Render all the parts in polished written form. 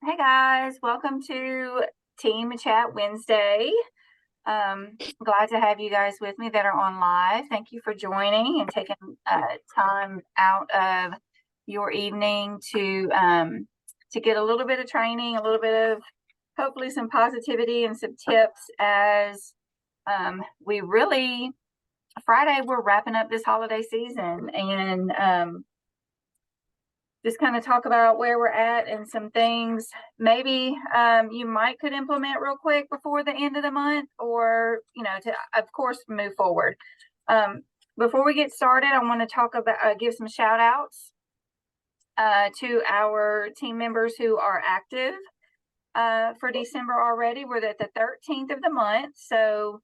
Hey guys, welcome to Team Chat Wednesday. Glad to have you guys with me that are on live. Thank you for joining and taking time out of your evening to get a little bit of training, a little bit of hopefully some positivity and some tips as we really Friday we're wrapping up this holiday season and just kind of talk about where we're at and some things maybe you might could implement real quick before the end of the month, or to of course move forward. Before we get started, I want to talk about give some shout outs to our team members who are active for December already. We're at the 13th of the month, so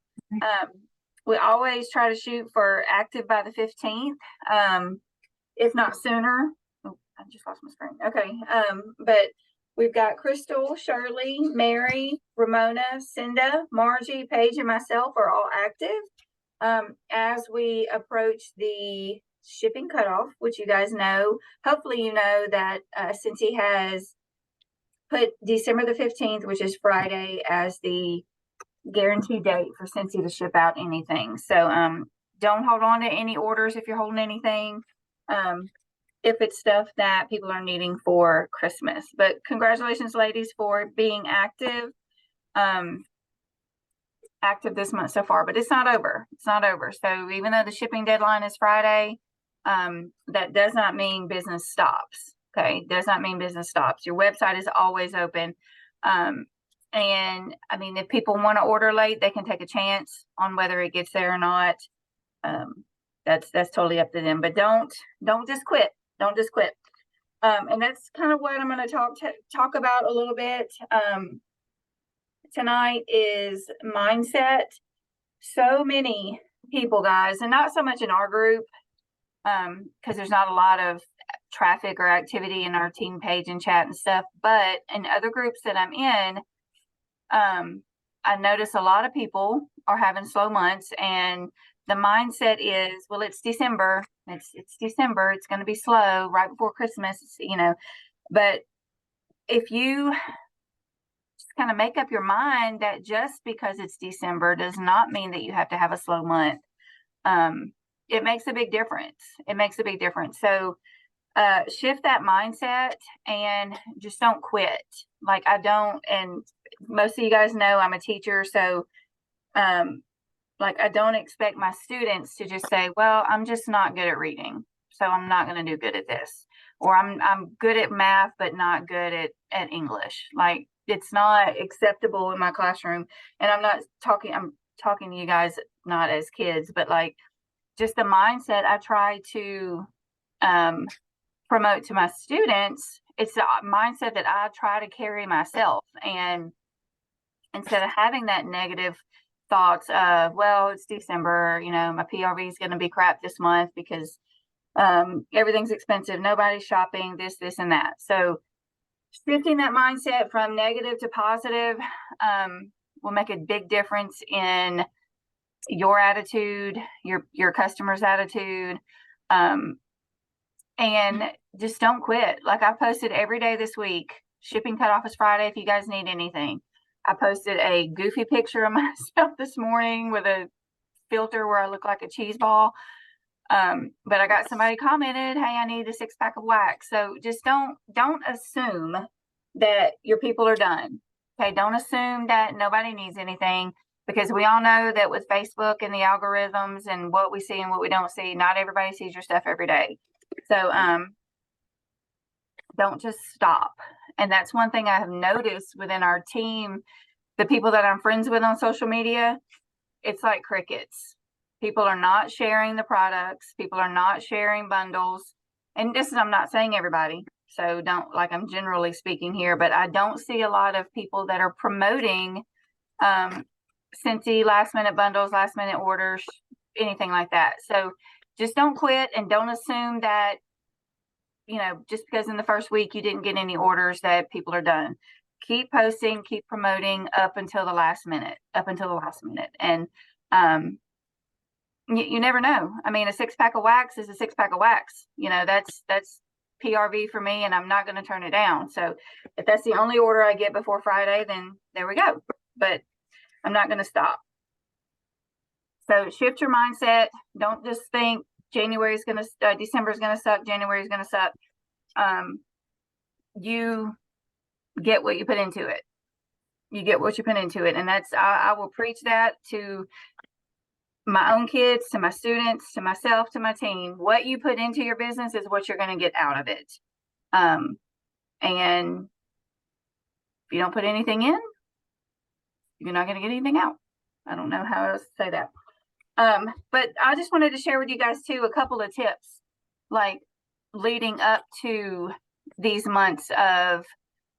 we always try to shoot for active by the 15th, if not sooner. I just lost my screen. Okay. But we've got Crystal, Shirley, Mary, Ramona, Cinda, Margie, Paige, and myself are all active. As we approach the shipping cutoff, which you guys know, hopefully you know that Cincy has put December the 15th, which is Friday, as the guaranteed date for Cincy to ship out anything. So don't hold on to any orders if you're holding anything. If it's stuff that people are needing for Christmas. But congratulations, ladies, for being active this month so far. But it's not over. It's not over. So even though the shipping deadline is Friday, that does not mean business stops. Okay, does not mean business stops. Your website is always open. And I mean, if people want to order late, they can take a chance on whether it gets there or not. That's totally up to them. But don't just quit. Don't just quit. And that's kind of what I'm going to talk about a little bit tonight is mindset. So many people, guys, and not so much in our group because there's not a lot of traffic or activity in our team page and chat and stuff. But in other groups that I'm in, I notice a lot of people are having slow months, and the mindset is, well, it's December. It's December. It's going to be slow right before Christmas, But if you just kind of make up your mind that just because it's December does not mean that you have to have a slow month, it makes a big difference. It makes a big difference. So shift that mindset and just don't quit. Like I don't, and most of you guys know I'm a teacher, so like I don't expect my students to just say, well, I'm just not good at reading, so I'm not going to do good at this, or I'm good at math but not good at English. Like it's not acceptable in my classroom. And I'm talking to you guys not as kids, but like just the mindset I try to promote to my students. It's the mindset that I try to carry myself, and instead of having that negative thoughts of, well, it's December, my PRV is going to be crap this month because everything's expensive, nobody's shopping, this and that. So shifting that mindset from negative to positive will make a big difference in your attitude, your customer's attitude, and just don't quit. Like I posted every day this week. Shipping cutoff is Friday if you guys need anything. I posted a goofy picture of myself this morning with a filter where I look like a cheese ball. But I got somebody commented, hey, I need a 6-pack of wax. So just don't assume that your people are done. Okay, don't assume that nobody needs anything, because we all know that with Facebook and the algorithms and what we see and what we don't see, not everybody sees your stuff every day. So don't just stop. And that's one thing I have noticed within our team, the people that I'm friends with on social media, it's like crickets. People are not sharing the products. People are not sharing bundles. And I'm not saying everybody, so don't, like I'm generally speaking here, but I don't see a lot of people that are promoting Cincy last minute bundles, last minute orders, anything like that. So just don't quit, and don't assume that just because in the first week you didn't get any orders that people are done. Keep posting, keep promoting up until the last minute. And you never know. I mean, a 6-pack of wax is a 6-pack of wax. That's PRV for me, and I'm not going to turn it down. So if that's the only order I get before Friday, then there we go. But I'm not going to stop. So shift your mindset. Don't just think December is going to suck. January is going to suck. You get what you put into it. You get what you put into it. And I will preach that to my own kids, to my students, to myself, to my team. What you put into your business is what you're going to get out of it. And if you don't put anything in, you're not going to get anything out. I don't know how else to say that. But I just wanted to share with you guys too, a couple of tips, like leading up to these months of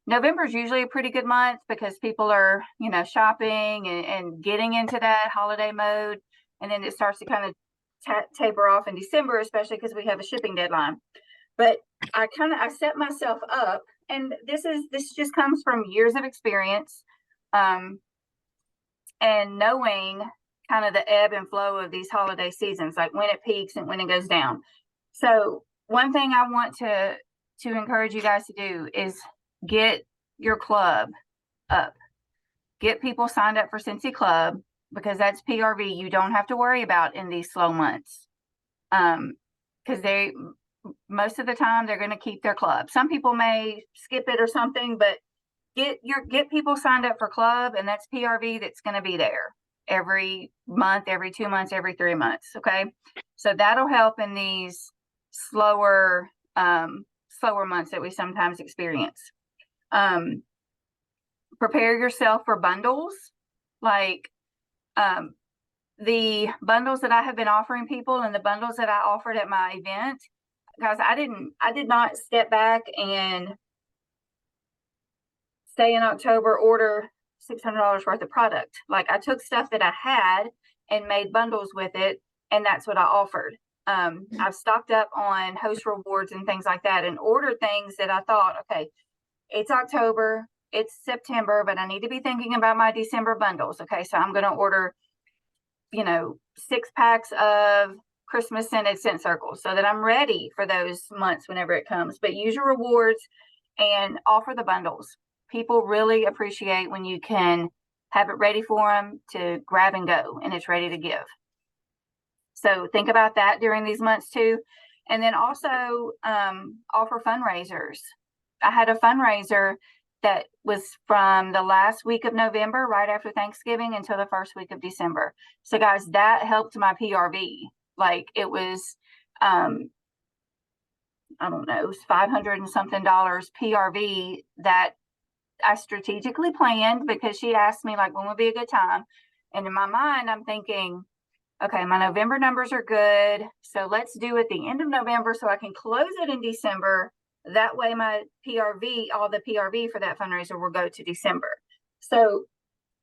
November is usually a pretty good month because people are, shopping and getting into that holiday mode. And then it starts to kind of taper off in December, especially because we have a shipping deadline. But I set myself up, and this just comes from years of experience, and knowing kind of the ebb and flow of these holiday seasons, like when it peaks and when it goes down. So one thing I want to encourage you guys to do is get your club up. Get people signed up for Scentsy Club, because that's PRV you don't have to worry about in these slow months. Because most of the time they're going to keep their club. Some people may skip it or something, but get people signed up for club, and that's PRV that's going to be there every month, every 2 months, every 3 months. Okay. So that'll help in these slower months that we sometimes experience. Prepare yourself for bundles. Like, the bundles that I have been offering people and the bundles that I offered at my event, guys, I did not step back and say in October, order $600 worth of product. Like, I took stuff that I had and made bundles with it, and that's what I offered. I've stocked up on host rewards and things like that, and ordered things that I thought, okay, it's October, it's September, but I need to be thinking about my December bundles. Okay, so I'm going to order 6 packs of Christmas scented scent circles so that I'm ready for those months whenever it comes. But use your rewards and offer the bundles. People really appreciate when you can have it ready for them to grab and go, and it's ready to give. So think about that during these months too. And then also offer fundraisers. I had a fundraiser that was from the last week of November, right after Thanksgiving, until the first week of December. So guys, that helped my PRV. Like, it was, I don't know, it was $500 and something PRV that I strategically planned, because she asked me, like, when would be a good time? And in my mind, I'm thinking, okay, my November numbers are good, so let's do it the end of November so I can close it in December. That way my PRV, all the PRV for that fundraiser will go to December. So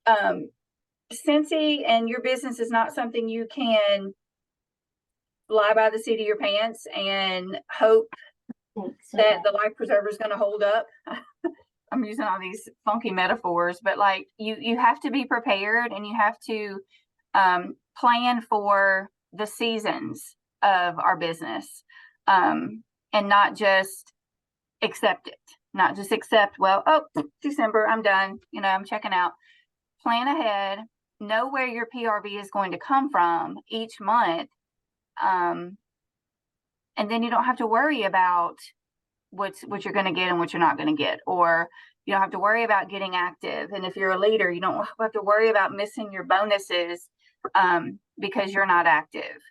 Scentsy and your business is not something you can fly by the seat of your pants and hope that the life preserver is going to hold up. I'm using all these funky metaphors, but like you have to be prepared, and you have to plan for the seasons of our business, and not just accept it. Not just accept, well, oh, December, I'm done. I'm checking out. Plan ahead. Know where your PRV is going to come from each month. And then you don't have to worry about what you're going to get and what you're not going to get. Or you don't have to worry about getting active. And if you're a leader, you don't have to worry about missing your bonuses because you're not active.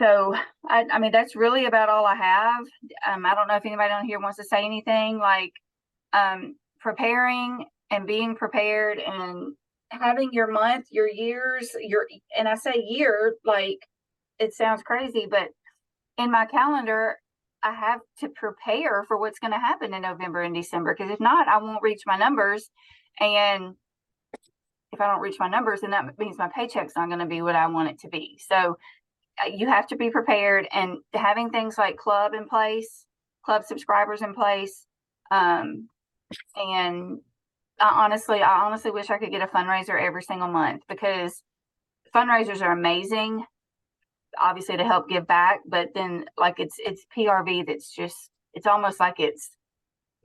So, I mean, that's really about all I have. I don't know if anybody on here wants to say anything. Like, preparing and being prepared and having your month, your years, and I say year, like, it sounds crazy, but in my calendar, I have to prepare for what's going to happen in November and December, because if not, I won't reach my numbers. And if I don't reach my numbers, then that means my paycheck's not going to be what I want it to be. So you have to be prepared, and having things like club in place, club subscribers in place. And I honestly wish I could get a fundraiser every single month, because fundraisers are amazing. obviously to help give back, but then like it's PRV that's just, it's almost like it's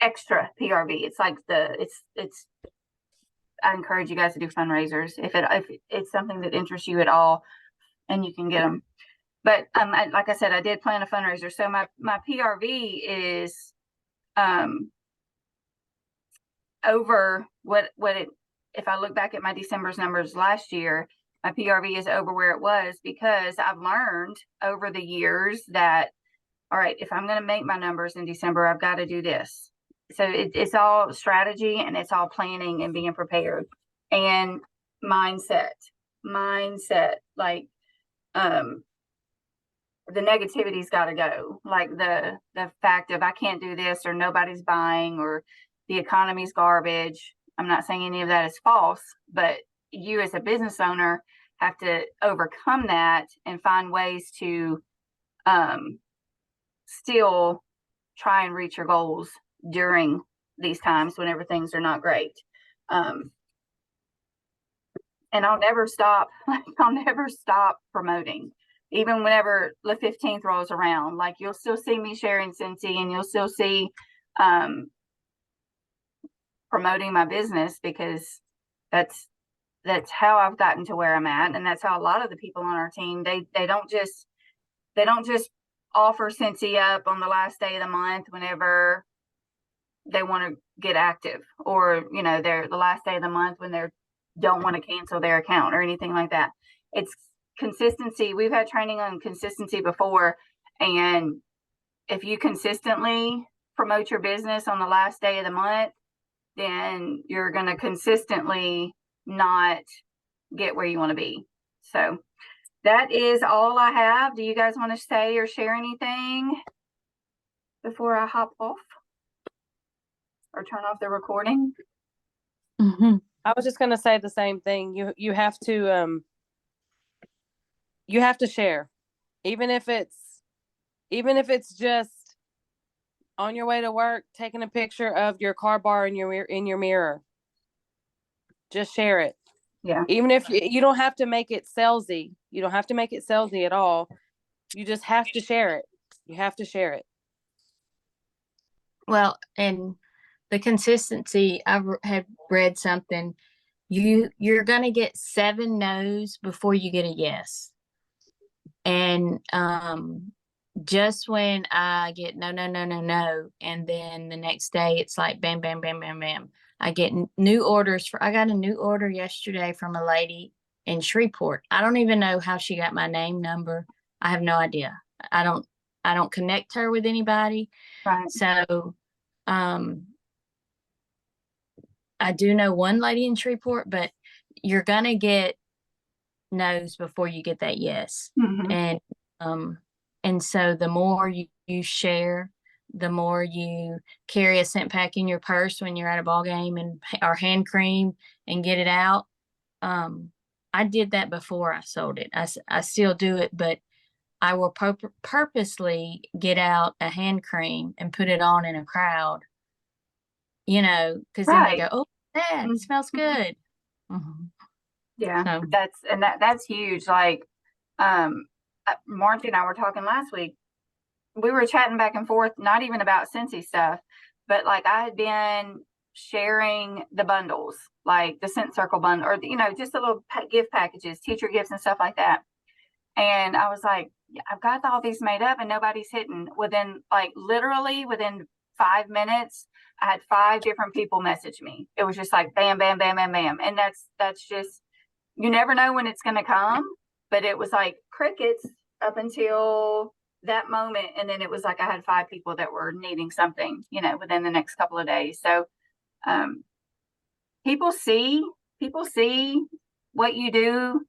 extra PRV. It's like it's I encourage you guys to do fundraisers if it's something that interests you at all, and you can get them. But like I said, I did plan a fundraiser. So my PRV is over what it, if I look back at my December's numbers last year, my PRV is over where it was, because I've learned over the years that, all right, if I'm going to make my numbers in December, I've got to do this. So it's all strategy, and it's all planning and being prepared and mindset, like, the negativity's got to go. Like the fact of I can't do this, or nobody's buying, or the economy's garbage. I'm not saying any of that is false, but you as a business owner have to overcome that and find ways to still try and reach your goals during these times whenever things are not great. And I'll never stop. I'll never stop promoting. Even whenever the 15th rolls around, like you'll still see me sharing Scentsy, and you'll still see promoting my business, because that's how I've gotten to where I'm at. And that's how a lot of the people on our team, they don't just offer Scentsy up on the last day of the month whenever they want to get active, or, you know, they're the last day of the month when they don't want to cancel their account or anything like that. It's consistency. We've had training on consistency before, and if you consistently promote your business on the last day of the month, then you're going to consistently not get where you want to be. So that is all I have. Do you guys want to say or share anything before I hop off or turn off the recording? Mm-hmm. I was just going to say the same thing. You have to share, even if it's just on your way to work, taking a picture of your car bar in your mirror. Just share it. Yeah. Even if you don't have to make it salesy, you don't have to make it salesy at all. You just have to share it. You have to share it. Well, and the consistency, I had read something. You're going to get 7 no's before you get a yes. And just when I get no, and then the next day it's like bam, bam, bam, bam, bam. I get new orders I got a new order yesterday from a lady in Shreveport. I don't even know how she got my name, number. I have no idea. I don't connect her with anybody. Right. So I do know one lady in Shreveport, but you're gonna get no's before you get that yes. Mm-hmm. And so the more you share, the more you carry a scent pack in your purse when you're at a ball game, and or hand cream, and get it out. I did that before I sold it. I still do it, but I will purposely get out a hand cream and put it on in a crowd, you know, because then they go, oh, that smells good. Mm-hmm. Yeah, so that's huge. Like, Margie and I were talking last week. We were chatting back and forth, not even about Scentsy stuff, but like I had been sharing the bundles, like the Scent Circle bundle, or, you know, just the little gift packages, teacher gifts and stuff like that. And I was like, I've got all these made up and nobody's hitting. Literally within 5 minutes, I had 5 different people message me. It was just like bam, bam, bam, bam, bam. And that's just, you never know when it's going to come, but it was like crickets up until that moment. And then it was like I had 5 people that were needing something, you know, within the next couple of days. So people see what you do,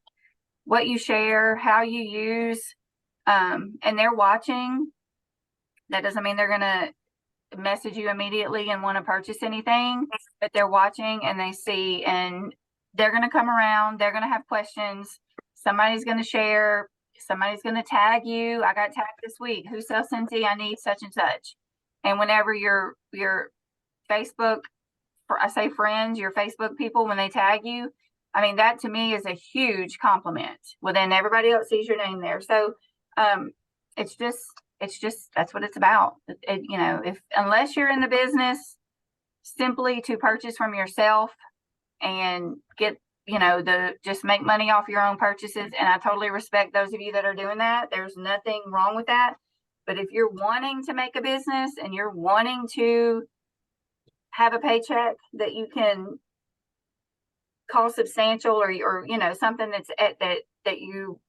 what you share, how you use, and they're watching. That doesn't mean they're going to message you immediately and want to purchase anything, but they're watching and they see, and they're going to come around. They're going to have questions. Somebody's going to share. Somebody's going to tag you. I got tagged this week. Who sells Scentsy? I need such and such. And whenever your Facebook, I say friends, your Facebook people, when they tag you, I mean, that to me is a huge compliment. Well, then everybody else sees your name there. So it's just, that's what it's about. You know, unless you're in the business simply to purchase from yourself and get, you know, just make money off your own purchases. And I totally respect those of you that are doing that. There's nothing wrong with that. But if you're wanting to make a business and you're wanting to have a paycheck that you can call substantial, or you know, something that's that you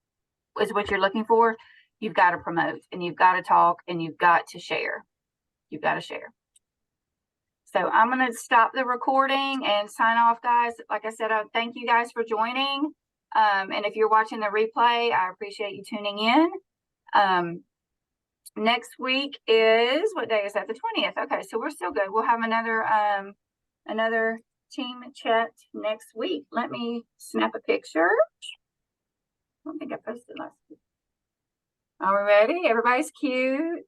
is what you're looking for, you've got to promote, and you've got to talk, and you've got to share. You've got to share. So I'm going to stop the recording and sign off, guys. Like I said, I thank you guys for joining. And if you're watching the replay, I appreciate you tuning in. Next week is, what day is that? The 20th. Okay, so we're still good. We'll have another team chat next week. Let me snap a picture. I don't think I posted last week. Are we ready? Everybody's cute.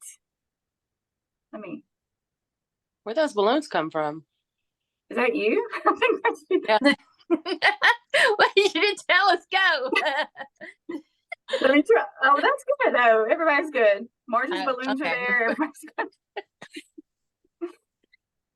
Where'd those balloons come from? Is that you? I think that's you. Yeah. Well, you didn't tell us go. Let me try. Oh, that's good though. Everybody's good. Marge's balloons okay. are there. Everybody's good.